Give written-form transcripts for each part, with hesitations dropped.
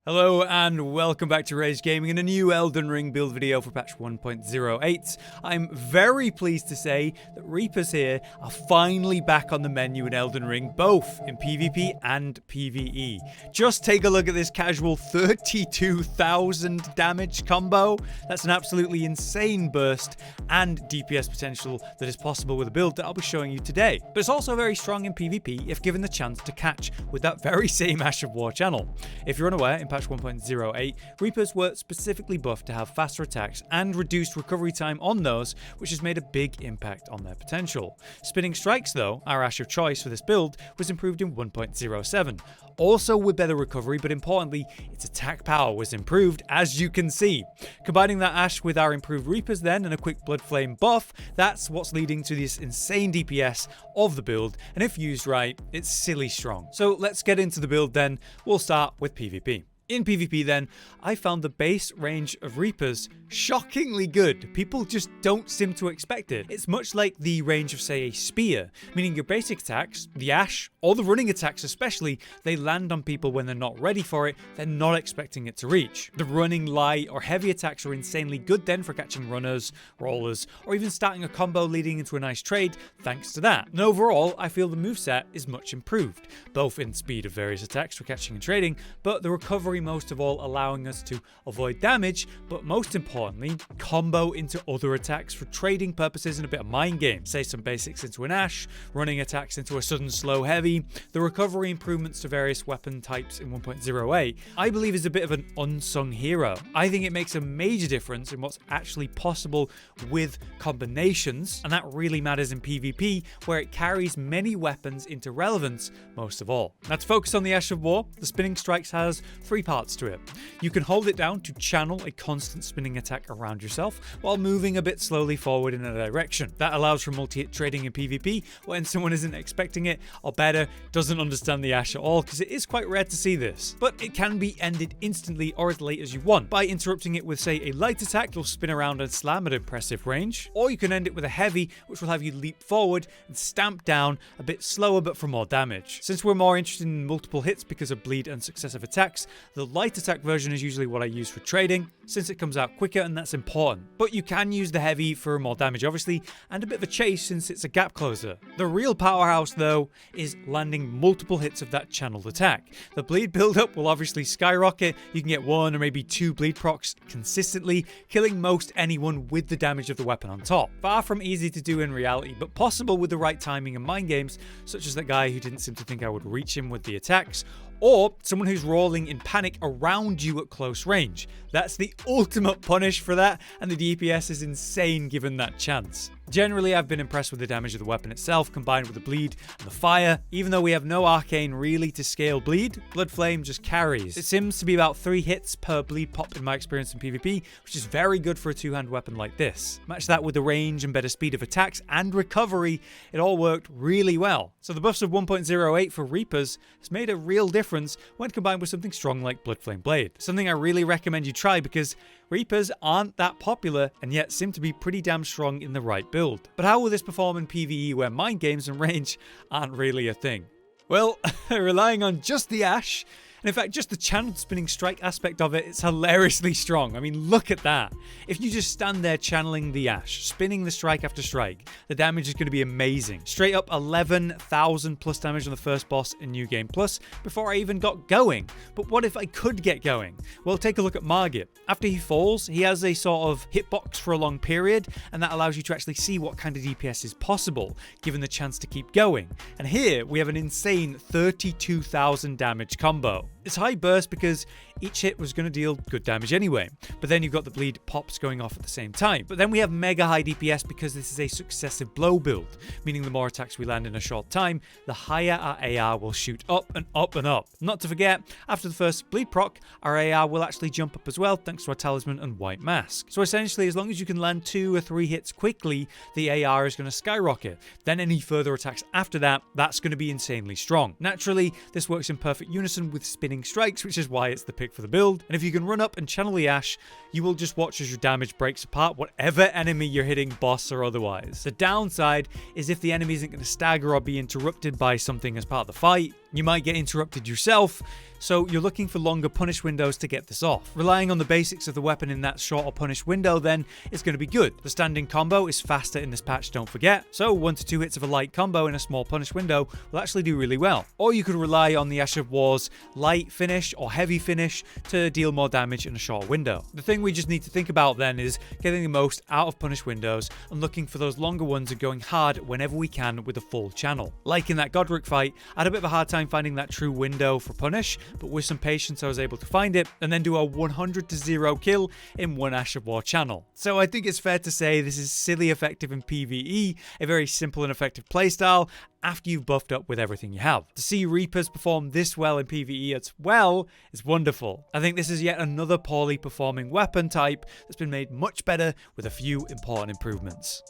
Hello and welcome back to Rage Gaming and a new Elden Ring build video for patch 1.08. I'm very pleased to say that Reapers here are finally back on the menu in Elden Ring, both in PvP and PvE. Just take a look at this casual 32,000 damage combo. That's an absolutely insane burst and DPS potential that is possible with a build that I'll be showing you today. But it's also very strong in PvP if given the chance to catch with that very same Ash of War channel. If you're unaware, in patch 1.08, Reapers were specifically buffed to have faster attacks and reduced recovery time on those, which has made a big impact on their potential. Spinning Strikes though, our Ash of choice for this build, was improved in 1.07. Also with better recovery, but importantly, its attack power was improved, as you can see. Combining that Ash with our improved Reapers then and a quick Blood Flame buff, that's what's leading to this insane DPS of the build, and if used right, it's silly strong. So let's get into the build then. We'll start with PvP. In PvP then, I found the base range of Reapers shockingly good. People just don't seem to expect it. It's much like the range of, say, a spear, meaning your basic attacks, the Ash, or the running attacks especially, they land on people when they're not ready for it, they're not expecting it to reach. The running, light, or heavy attacks are insanely good then for catching runners, rollers, or even starting a combo leading into a nice trade thanks to that. And overall, I feel the moveset is much improved, both in speed of various attacks for catching and trading, but the recovery most of all allowing us to avoid damage, but most importantly, combo into other attacks for trading purposes and a bit of mind game. Say some basics into an Ash, running attacks into a sudden slow heavy. The recovery improvements to various weapon types in 1.08, I believe is a bit of an unsung hero. I think it makes a major difference in what's actually possible with combinations, and that really matters in PvP, where it carries many weapons into relevance most of all. Now to focus on the Ash of War, the Spinning Strikes has three parts to it. You can hold it down to channel a constant spinning attack around yourself while moving a bit slowly forward in a direction. That allows for multi-hit trading in PvP when someone isn't expecting it, or better, doesn't understand the Ash at all, because it is quite rare to see this. But it can be ended instantly or as late as you want. By interrupting it with, say, a light attack, you'll spin around and slam at impressive range, or you can end it with a heavy, which will have you leap forward and stamp down a bit slower but for more damage. Since we're more interested in multiple hits because of bleed and successive attacks, the light attack version is usually what I use for trading, since it comes out quicker and that's important. But you can use the heavy for more damage obviously, and a bit of a chase since it's a gap closer. The real powerhouse though is landing multiple hits of that channeled attack. The bleed build-up will obviously skyrocket. You can get one or maybe two bleed procs consistently, killing most anyone with the damage of the weapon on top. Far from easy to do in reality, but possible with the right timing and mind games, such as that guy who didn't seem to think I would reach him with the attacks, or someone who's rolling in panic around you at close range. That's the ultimate punish for that, and the DPS is insane given that chance. Generally, I've been impressed with the damage of the weapon itself, combined with the bleed and the fire. Even though we have no arcane really to scale bleed, Blood Flame just carries. It seems to be about 3 hits per bleed pop in my experience in PvP, which is very good for a two-hand weapon like this. Match that with the range and better speed of attacks and recovery, it all worked really well. So the buffs of 1.08 for Reapers has made a real difference when combined with something strong like Blood Flame Blade. Something I really recommend you try because Reapers aren't that popular and yet seem to be pretty damn strong in the right build. But how will this perform in PvE where mind games and range aren't really a thing? Well, relying on just the Ash, and in fact just the channeled spinning strike aspect of it, it's hilariously strong. I mean, look at that. If you just stand there channeling the Ash, spinning the strike after strike, the damage is going to be amazing. Straight up 11,000 plus damage on the first boss in New Game Plus before I even got going. But what if I could get going? Well, take a look at Margit. After he falls, he has a sort of hitbox for a long period, and that allows you to actually see what kind of DPS is possible, given the chance to keep going. And here we have an insane 32,000 damage combo. It's high burst because each hit was going to deal good damage anyway, but then you've got the bleed pops going off at the same time. But then we have mega high DPS because this is a successive blow build, meaning the more attacks we land in a short time, the higher our AR will shoot up and up and up. Not to forget, after the first bleed proc, our AR will actually jump up as well thanks to our talisman and White Mask. So essentially, as long as you can land 2 or 3 hits quickly, the AR is going to skyrocket. Then any further attacks after that, that's going to be insanely strong. Naturally, this works in perfect unison with spinning strikes, which is why it's the pick for the build. And if you can run up and channel the Ash, you will just watch as your damage breaks apart whatever enemy you're hitting, boss or otherwise. The downside is if the enemy isn't going to stagger or be interrupted by something as part of the fight, You might get interrupted yourself, so you're looking for longer punish windows to get this off. Relying on the basics of the weapon in that shorter punish window then is going to be good. The standing combo is faster in this patch, don't forget, so 1 to 2 hits of a light combo in a small punish window will actually do really well. Or you could rely on the Ash of War's light finish or heavy finish to deal more damage in a short window. The thing we just need to think about then is getting the most out of punish windows and looking for those longer ones and going hard whenever we can with a full channel. Like in that Godric fight, I had a bit of a hard time finding that true window for punish, but with some patience I was able to find it and then do a 100 to 0 kill in one Ash of War channel. So I think it's fair to say this is silly effective in PvE, a very simple and effective playstyle after you've buffed up with everything you have. To see Reapers perform this well in PvE as well is wonderful. I think this is yet another poorly performing weapon type that's been made much better with a few important improvements.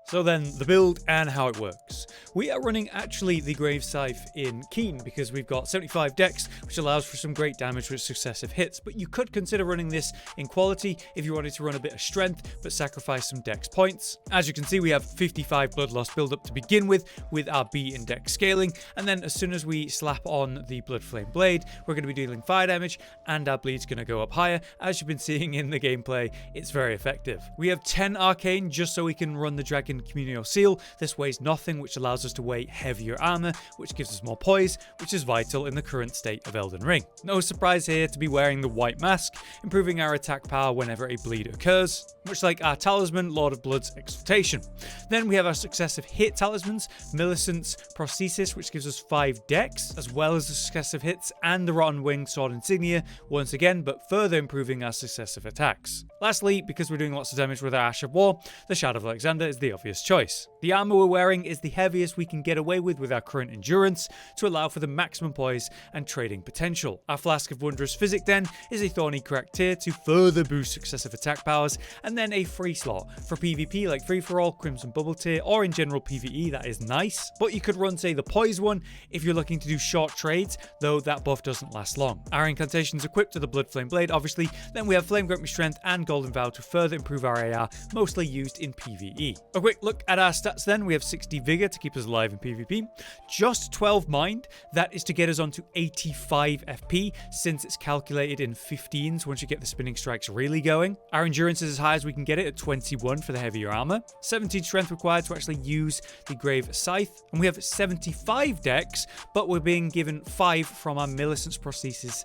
So then, the build and how it works. We are running actually the Grave Scythe in Keen because we've got 75 dex, which allows for some great damage with successive hits, but you could consider running this in quality if you wanted to run a bit of strength but sacrifice some dex points. As you can see, we have 55 blood loss build up to begin with our B and dex scaling, and then as soon as we slap on the Blood Flame Blade, we're going to be dealing fire damage and our bleed's going to go up higher. As you've been seeing in the gameplay, it's very effective. We have 10 arcane just so we can run the Dragon Communio Seal. This weighs nothing, which allows us to weigh heavier armor, which gives us more poise, which is vital in the current state of Elden Ring. No surprise here to be wearing the White Mask, improving our attack power whenever a bleed occurs, much like our talisman, Lord of Blood's Exultation. Then we have our successive hit talismans, Millicent's Prosthesis, which gives us 5 dex, as well as the successive hits, and the Rotten Wing Sword Insignia, once again, but further improving our successive attacks. Lastly, because we're doing lots of damage with our Ash of War, the Shadow of Alexander is the obvious choice. The armor we're wearing is the heaviest we can get away with our current endurance to allow for the maximum poise and trading potential. Our Flask of Wondrous Physic then is a Thorny Crack tier to further boost successive attack powers, and then a free slot for PvP like Free For All, Crimson Bubble tier, or in general PvE. That is nice, but you could run say the Poise one if you're looking to do short trades, though that buff doesn't last long. Our incantations equipped to the Blood Flame Blade obviously, then we have Flame Grant Me Strength and Golden Vow to further improve our AR, mostly used in PvE. A quick look at our stats then. We have 60 Vigor to keep us alive in PvP, just 12 Mind, that is to get us onto 85 FP since it's calculated in 15s once you get the spinning strikes really going. Our endurance is as high as we can get it at 21 for the heavier armor, 17 strength required to actually use the Grave Scythe, and we have 75 dex, but we're being given 5 from our Millicent's Prosthesis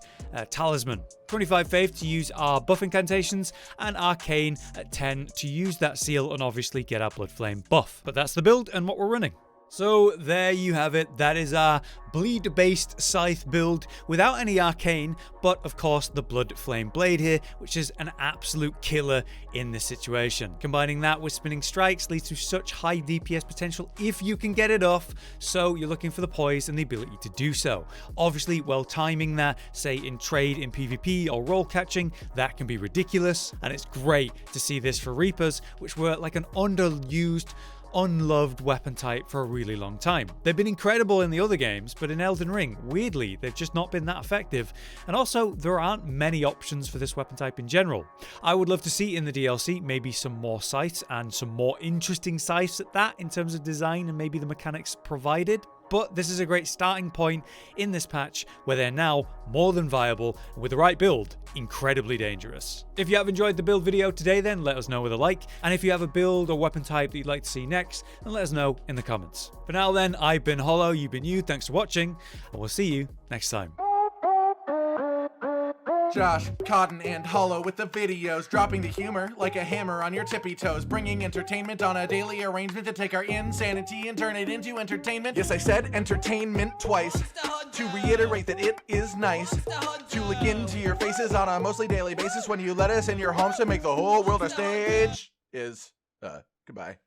talisman. 25 faith to use our buff incantations, and arcane at 10 to use that seal and obviously get our blood flame buff. But that's the build and what we're running. So there you have it. That is our bleed-based Scythe build without any arcane, but of course the Blood Flame Blade here, which is an absolute killer in this situation. Combining that with spinning strikes leads to such high DPS potential if you can get it off, so you're looking for the poise and the ability to do so. Obviously, while timing that, say in trade in PvP or roll catching, that can be ridiculous, and it's great to see this for Reapers, which were like an underused, unloved weapon type for a really long time. They've been incredible in the other games, but in Elden Ring, weirdly, they've just not been that effective. And also, there aren't many options for this weapon type in general. I would love to see in the DLC maybe some more scythes and some more interesting scythes at that in terms of design and maybe the mechanics provided. But this is a great starting point in this patch where they're now more than viable and with the right build, incredibly dangerous. If you have enjoyed the build video today then let us know with a like, and if you have a build or weapon type that you'd like to see next, then let us know in the comments. For now then, I've been Hollow, you've been you, thanks for watching, and we'll see you next time. Josh, Cotton, and Hollow with the videos, dropping the humor like a hammer on your tippy toes, bringing entertainment on a daily arrangement to take our insanity and turn it into entertainment. Yes, I said entertainment twice, to reiterate that it is nice to look into your faces on a mostly daily basis when you let us in your homes to make the whole world a stage. Goodbye.